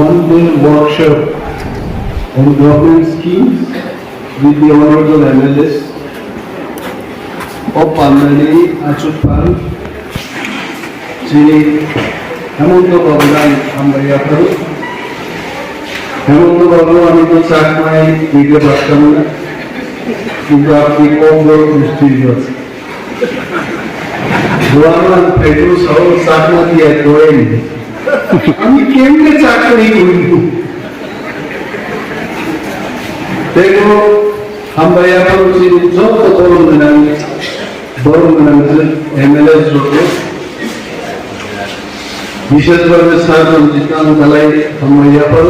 one-day workshop on government schemes with the Honorable MLS of Pandani, Achutpan, Chini, Hemonto Babulan, Ambayapur, Hemonto Babu, Amito Chakmai, Video Bastamuna, কিন্তু আপনি কম বড় মিস্ত্রি আছেন গোয়ামান ফেডু সহ চাকমা দিয়ে করেন আমি কেমনে চাকরি করিব দেখো আমরা এখন যত বড় মেনান এমএলএ যত বিশেষভাবে স্যার রঞ্জিতান গালাই আমরা এখন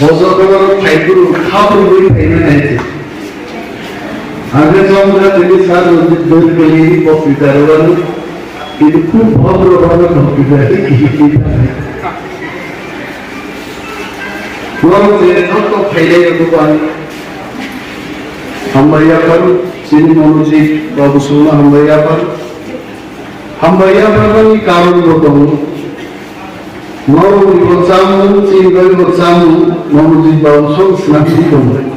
বজরবার ফাইগুলো খাবো বই ফাইনা নাইছে আগে আমরা যদি স্যার রঞ্জিত বই পেলি কম্পিউটার ওয়ালা কিন্তু খুব ভদ্রভাবে কম্পিউটার যে যত ফাইলে দোকান আমরা এখন চিনি মনোজি বাবু সোনা আমরা এখন কারণ রকম Mau bersamu, tinggal bersamu, mau dibangun senang kembali.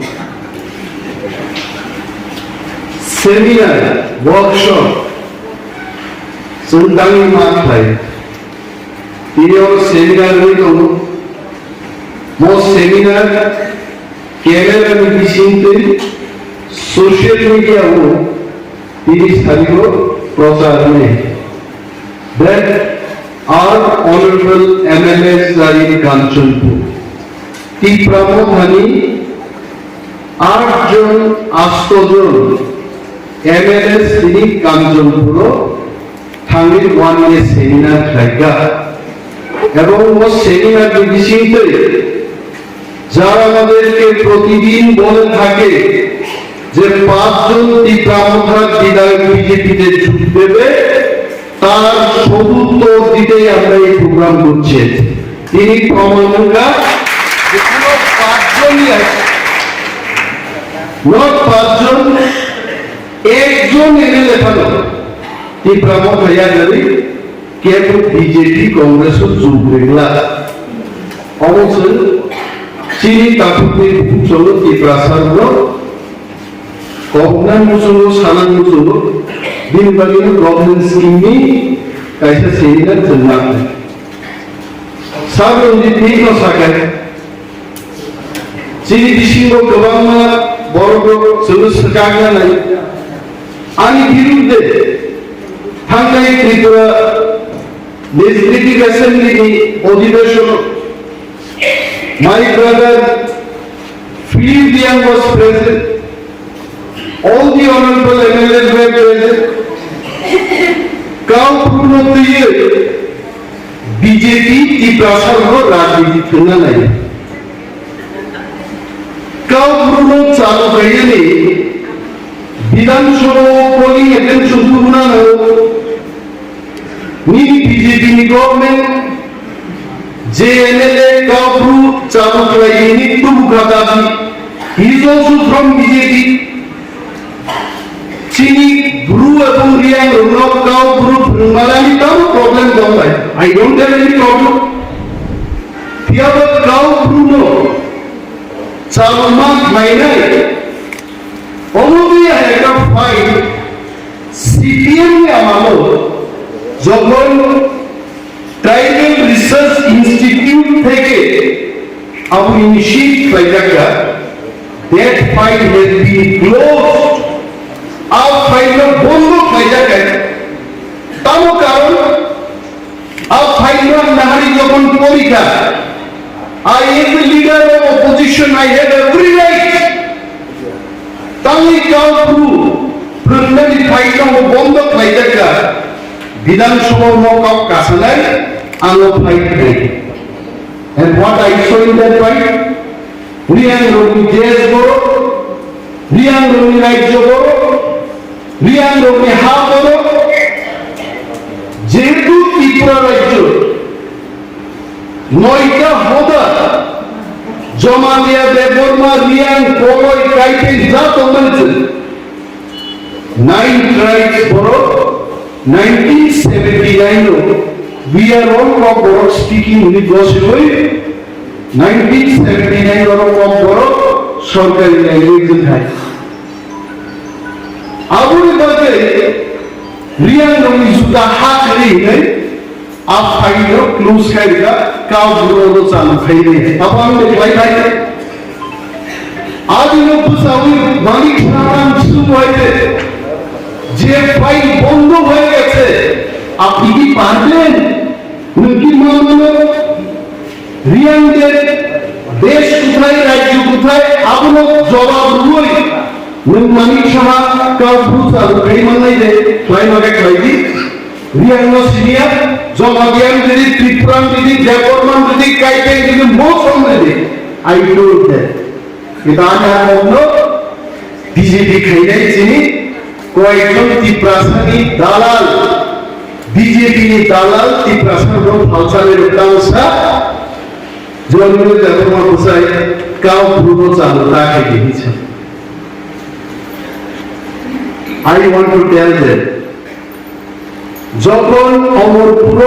Seminar, workshop, tentang makai. Ini orang seminar itu, mau seminar, kamera di sini, social media itu, ini sekaligus prosesnya. Dan our honorable MLAs are in Kanchanpur. Tipramodhani, 8 John 8 John MLAs in Kanchanpur, Thangir one day seminar থাকা এবং ও seminar বিশিষ্টে যারা আমাদেরকে প্রতিদিন বলে থাকে যে 5 জন টিপ্রামোধার বিধায়ক বিজেপিতে যোগ দেবে তার সদুত্তর দিতেই আমরা এই প্রোগ্রাম করছি তিনি প্রমাণটা যেগুলো 5 জনই আছে not 5 জন একজন এমএলএ ভালো টিপ্রামো ভাইয়া গরি কে তো বিজেপি কংগ্রেস যোগ রেগলা অবশ্যই চিনি তাকুতে চলো টিপ্রাসারগুলো কগনান মুসলো সানান মুসলো दिन बगिन गवर्नमेंट स्कीम में कैसे सेमिनार चलना है सब जितनी तो सके चीनी दिशी को गवर्नर बोर्ड को सलूशन करना नहीं आनी विरुद्ध थांगाई त्रिपुरा लेजिस्लेटिव असेंबली की अधिवेशन my brother Philip Dian was present all the honorable MLAs were present BJP की प्रसार हो राजनीति करना नहीं काउप्रुनो चालू करिए ने विधानसभा पोलिंग एटेंशन पूर्ण हो नी बीजेपी नी गवर्नमेंट JNLA काउप्रू चालू करिए नी तुम गादासी he is also from BJP Chini Guru এবং রিয়াং রুনকাও গ্রুপ মালানি তাও প্রবলেম কম হয় I don't have any problem Tiaba কাও Bruno Salman Mainai Only একটা ফাইল CPM এ আমালো যখন ট্রাইবাল রিসার্চ ইনস্টিটিউট থেকে আবু ইনিশিয়েট ফাইলটা that file has been closed आप फाइल में बोलो फायदा कर तामो कारण आप फाइल में नहरी जबन परीक्षा I am the leader of opposition I have every right तामी काउ प्रू प्रश्नली फाइल में बोलो फायदा कर विधानसभा मौका कासनाय आंगो फाइल है and what I saw in that fight Riang Romi Jazz Boro Riang Romi Rajyo Boro Reang রোগে হাত ধরো যেহেতু ত্রিপুরা রাজ্য 9টা হোদা জমা দিয়া দেববর্মা রিয়াং কোলই কাইতে যা তো বলছে 9 ট্রাইবস বড় 1979 we are all Borok speaking universally 1979 রকম Borok সরকারি ল্যাঙ্গুয়েজ হয় আবুরে বাজে রিয়ান নমি জুতা হাত রে आप फाइलो क्लोज करेगा काव बुरो चालू खाइले अब हम देखलाई भाई आज लोग बुसावी मालिक नाम শুরু হয়েছে যে ফাইল বন্ধ হয়ে গেছে আপনি কি পারবেন উনকি মামলা রিয়ানদের দেশ কোথায় রাজ্য কোথায় আপনার জবাব রুই উন মালিক সাহেব কাউ বুসাও খাই মানাই দে ফাইল আগে খাইদি রিয়ান সিনিয়র জমাগিয়ান যদি ত্রিপুরান যদি জয়পুরমান যদি কাইতেন যদি মোসম যদি আই টোল্ড দ্যাট এটা আমরা বিজেপি খাইলাই চিনি কয়েকজন ত্রিপ্রাসানি দালাল বিজেপি দালাল ত্রিপ্রাসান ফালসালের উদ্দাংশা জন্মে জয়পুরমান বসাই কাউ পুরো চালু রাখে দিয়েছে I want to tell them যখন অমরপুর